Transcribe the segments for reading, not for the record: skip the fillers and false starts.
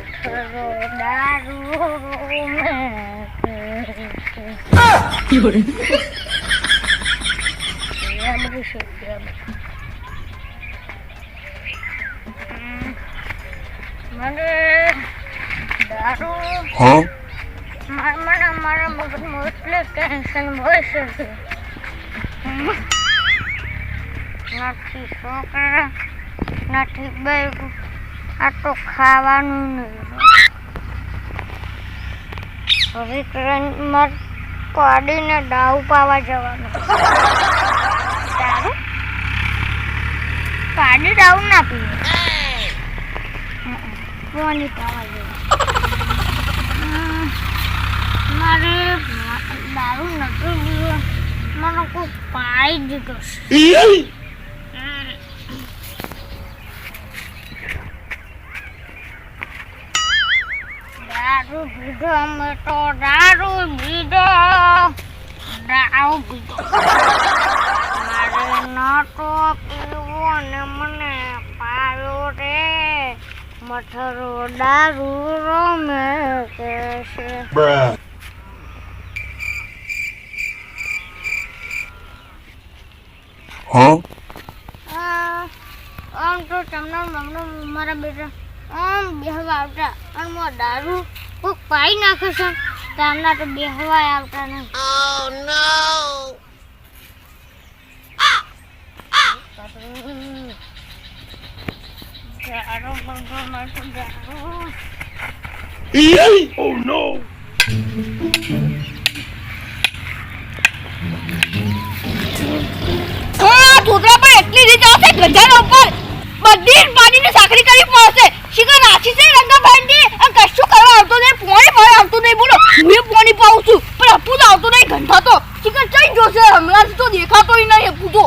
મથરો દારૂ મને દારૂ મારા મગજમાં એટલે ટેન્શન હોય છે નથી છોકરા નથી બેગું આ તો ખાવાનું નહીં હવે મારે પાડીને દાવ પાવા જવાનું દારૂ પાડી દાવ ના પીવે પાણી પાવા જવાનું મારે દારૂ નથી પીવો મને કોઈ પાઈ દીધો છે દારૂ પીધો અમે તો દારૂ પીધો દારૂ પીધો મારે નતો પીવો ને મને પાયો રે મથરો દારૂ રમે કે છે આમ તો તમને મારા બેટા આમ બેહવા આવતા અને મો દારૂ કોક પાઈ નાખે છે તમને તો બેહવા આવતા નહીં Oh no! ધોતરા પર એટલી રીત આવશે ગંજાના ઉપર બધી જ પાણીની સાંકળી કરી પડશે શિખર રાખી છે રંગાભાઈ અને કશું કરવા આવતો નહીં પોણી ભર આવતું નહીં બોલો હું પોણી પાઉં છું પણ અપુ તો આવતો નહીં ગંધા તો શિખર ચઈ જોશે હમણાં તો દેખાતો નહીં અપુ તો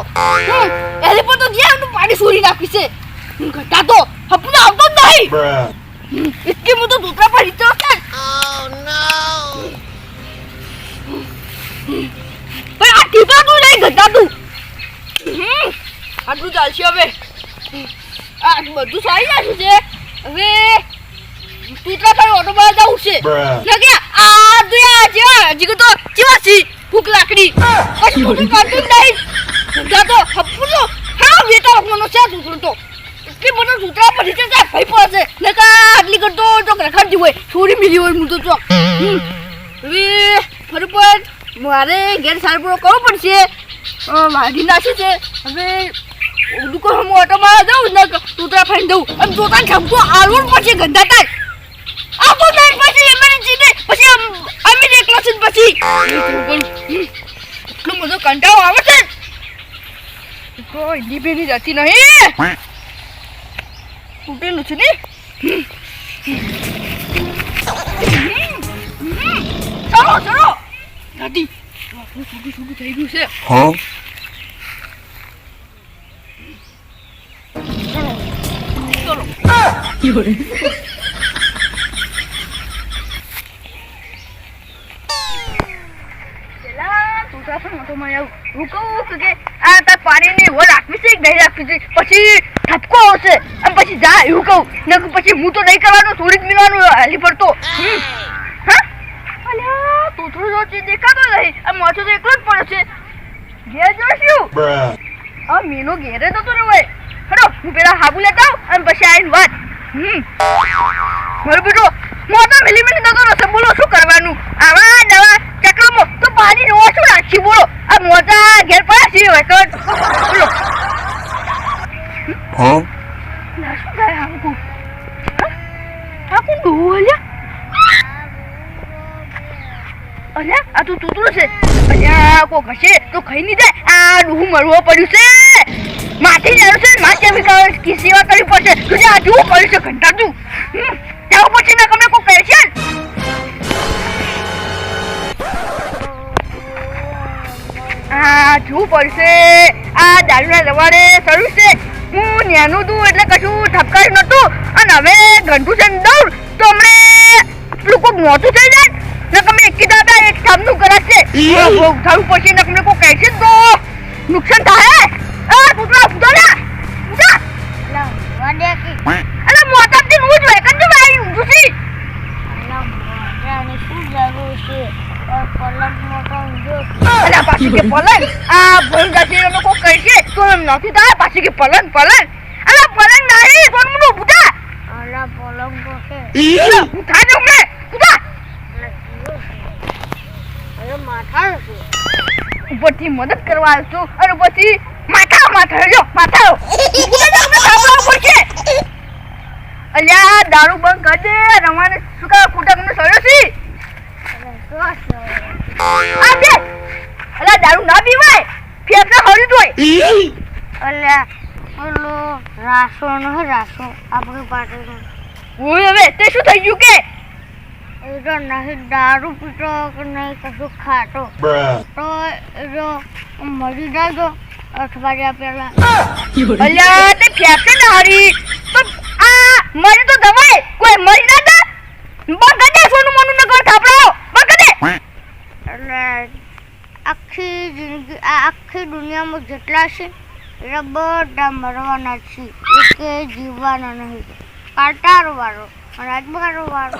એની પર તો જ્યાં પાણી સોરી નાખી છે ગંધા તો અપુ તો આવતો જ નહીં એટલી હું તો ધોતરા પર રીત આવશે પણ આ ટીપાતું નહીં ગંધા તું આટલું ચાલશે હવે આ બધું સારી નાખ્યું છે હવે તૂતરા પર ઓટો બાર જવું છે લાગે આ દુયા જેવા હજી તો જેવા છે ભૂખ લાકડી પછી બધું કાઢતું નહીં સમજા તો હપુનો હા બેટા હપુનો છે તૂતરો તો એટલી બધો તૂતરા પર નીચે જાય ભાઈ પડશે નકા આટલી કરતો તો રખડતી હોય છોરી મિલી હોય હું તો ચોક હવે ફરી પર મારે ઘેર સાર પૂરો કરવો પડશે વાડી નાખી છે હવે દુકાન હું ઓટો માં જાઉં ને તૂતરા ફાઈન દઉં અને તોતા ઠપકો આલવું પછી ગંદા થાય આખો નાઈટ પછી એમની જીને પછી અમે એકલા છે પછી એટલો બધો કંટાળો આવે છે કોઈ દીબેની જતી નહીં તૂટેલું છે ને ચલો ચલો દાદી શું થઈ ગયું છે પછી ઠપકો આવશે અને પછી જા એવું કહું ને પછી હું તો નહીં કરવાનું થોડીક મિલવાનું હાલી પડતો તું થોડું દેખાતો નહીં આ માથું તો એકલો જ પડ્યો છે ઘેર જોશું આ મીનો ઘેરે જતો ને હોય હેડો હું પેલા હાબુ લેતા આવું અને પછી આવીને વાત મારો બેટો મોટા મિલી મિલી જતો રહેશે બોલો શું કરવાનું આવા નવા ચકલામાં તો પાણી ઓછું રાખી બોલો આ મોટા ઘેર પડ્યા છે હોય બોલો ના શું થાય હાબુ આ કોણ બોલ્યા અરે આ તો તૂતરું છે અલ્યા કોક હશે તો ખાઈ નહીં જાય આ ડૂહું મરવો પડ્યું છે માથી જાણું છે માથે કી સેવા કરવી પડશે તું આ જુઓ કર્યું છે ઘંટા તું ત્યાં પછી મેં તમને કોઈ કહે છે આ જવું પડશે આ દારૂના રવાડે સરું છે હું ન્યાનું તું એટલે કશું ઠપકાર્યું નતું અને હવે ઘંટું છે દઉં તો હમણે પેલું કોઈક મોટું થઈ જાય ને તમે એક દાદા એક સામનું કરાશે ઉઠાડવું પડશે ને તમને કોઈ કહે છે તો નુકસાન થાય પૂતળા ઉઠો ને ઉઠા અલા મોટા થી હું જ હોય કંજુ ભાઈ ઊંધું છે જરૂર છે પલંગમાં તો ઊંઘો અલા પાછી કે પલંગ આ ભૂલ જતી અમે કોઈ કહી છે તો એમ નથી થાય પાછી કે પલંગ અલા પલંગ નહીં કોણ મુનો બુડા અલા પલંગ તો છે ઉઠા દો મે બુડા અરે માથા છે ઉપરથી મદદ કરવા આવ્યો છું અને પછી માથા જો માથા બુડા તમે સાંભળો પડશે અલ્યા દારૂ બંધ કરી દે રમાને શું કા કુટક ને સળ્યો છે આ દે અલ્યા દારૂ ના પીવાય ફેફડા હળી દોય અલ્યા ઓલો રાસો આપણી પાર્ટીનો ઓય હવે તે શું થઈ ગયું કે એ તો નહીં દારૂ પીતો કે નહીં કશું ખાતો તો એ જો મરી જાય તો અઠવાડિયા પહેલા અલ્યા તે ફેફડે ના હરી તો આ મરી તો દવાય કોઈ મરી ના દે બંધ દે સોનું મોનું ન કર થાપડો બંધ દે એટલે આખી જિંદગી આખી દુનિયામાં જેટલા છે એ બધા મરવાના છે એકે જીવવાના નહીં કાંટારો વાળો અને આજબગારો વાળો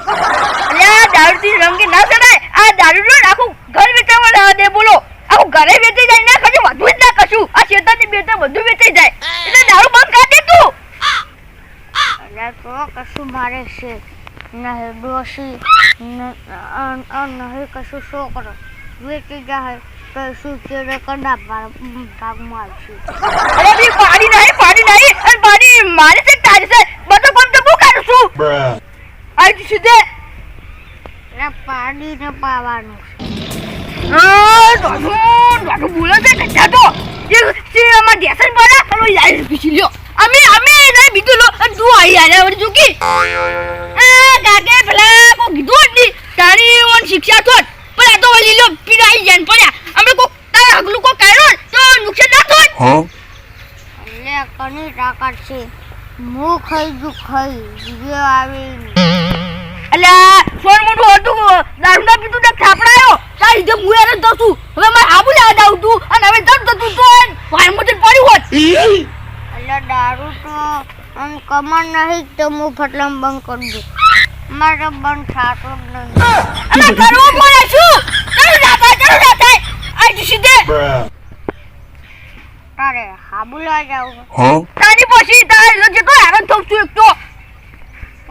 અલ્યા દારૂથી રંગી ના ચડાય આ દારૂ નો આખું ઘર વેચાવા ના દે બોલો આખું ઘરે વેચાઈ જાય ના કશું વધુ જ ના કશું આ શેતાની બેટા બધું વેચાઈ જાય એટલે દારૂ બંધ કર દે તું એટલે તો કશું મારે છે નહીં ડોશી નહીં કશું છોકરો વેચી જાય તો શું ચેડે કડા ભાગમાં આવશે અરે બી પાડી નહીં અને પાડી મારી છે તારી છે બધું કોમ તો હું કરું છું આઈ સીધે એટલે પાડીને પાવાનું દાદુ બોલે છે કચ્છા તો એ અમાર દેસન બોલા અને યાર પીછી લ્યો અમે નહીં બીજું લો અને તું આઈ આલે વળી ચૂકી કાકે પેલા કો કીધું જ નહીં તારી ઓન શિક્ષા થોત પણ આ તો ઓલી લો પીડાઈ જાન પડ્યા અમે કો તારા હગલું કો કાઢો તો નુકસાન ના થોત એટલે કની તાકાત છે હું ખાઈ જે આવી અલ્યા ફોન મોટું હતું દારૂ ના પીતું ને થાપડાયો તારી જે હું યાર દઉં છું હવે મારે આબુ લેવા જાવ તું અને હવે દર્દ થતું તો ભાઈ મોટે પડ્યું હોત એટલે દારૂ તો આમ કમર નહીં તો હું ફટલામ બંધ કરી દઉં મારે બંધ થતો જ નહીં અને કરવું પડે શું ચલો જાતા આઈ સીધે તારે હાબુ લેવા જાવ તારી પછી તારે લો જેટલો હેરાન થઉં છું એક તો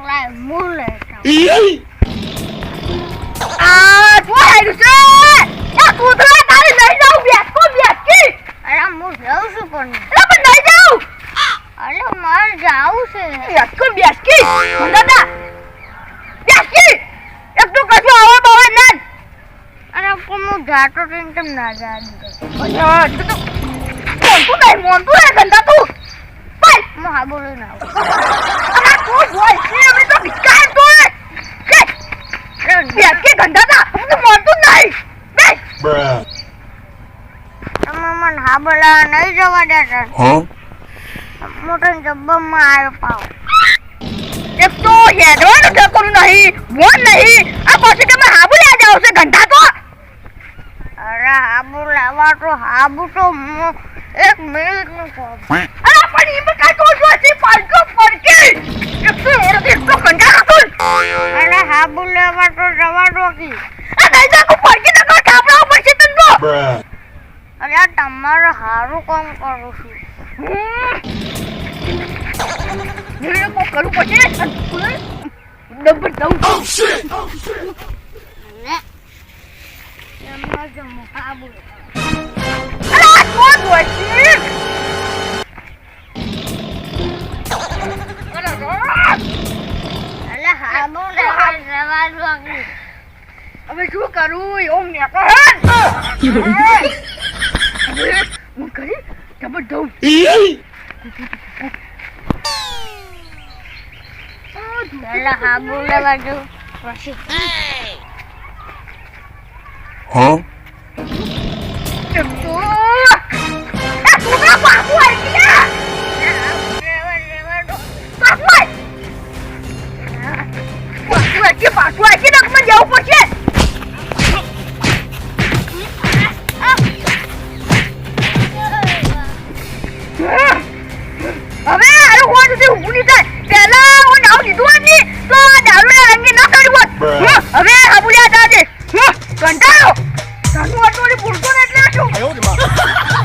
લાય મૂળ લે આ તું હેરું છે આ કૂતરા તારે લઈ જાઉં બેસકી અરે હું જાઉં છું પણ અરે પણ લઈ જાઉં અરે મારે જાવું છે બેસકી દાદા બેસકી એક તો કશું આવે બાવા ના અરે પણ હું જાતો રહીને કેમ ના જા અલ્યા તું મોંતું હે ગંદા તું ભાઈ હું હાબુ લઈને આવું આ તું બોલ છે અમે તો ભિખાર તો કે બેસકી ગંદા તા હું તો મોંતું નહીં બેસ તમે મને હાબુ લેવા નહીં જવા દેતા મોટો જબ્બામાં આવ્યો પાવ એક તો હેડવાનું ઠેકોનું નહીં બોલ નહીં આ પછી તમે હાબુ લેવા જાવ છે ગંધા તો અરે હાબુ લેવા તો હાબુ તો એક મિનિટનું કામ અરે પણ એમાં કાંઈ તો જોઈતી પડકે એક તો ગંધા હતું અરે હાબુ લેવા તો જવા દો કી આ નહીં તો પડકે ન કર થાપડા પડશે તને તો અરે તમારે સારું કામ કરું છું નિર્ણય કો કરું પડશે ડબ્બર દઉં ને એમાં જ હું હાબુ અરે આ તો જોઈતી અરે હાબુ લેવા જવા દો કી હવે શું કરું એવું મેં કહે હું કરી ડબ્બર દઉં પહેલા હાબુ લેવા જવું પછી એક તો એ કૂતરા પાછું આવી ગયા લેવા દો પાછું આવી નકમાં જવું પડશે હવે આરું હોવા સુધી ઊભું નહીં થાય પહેલા હું નાવ લીધું હોત ને તો આ દારૂના રંગે ન કર્યું હોત હવે હાબુલિયા દાદે વળી બોલતો ને એટલે શું?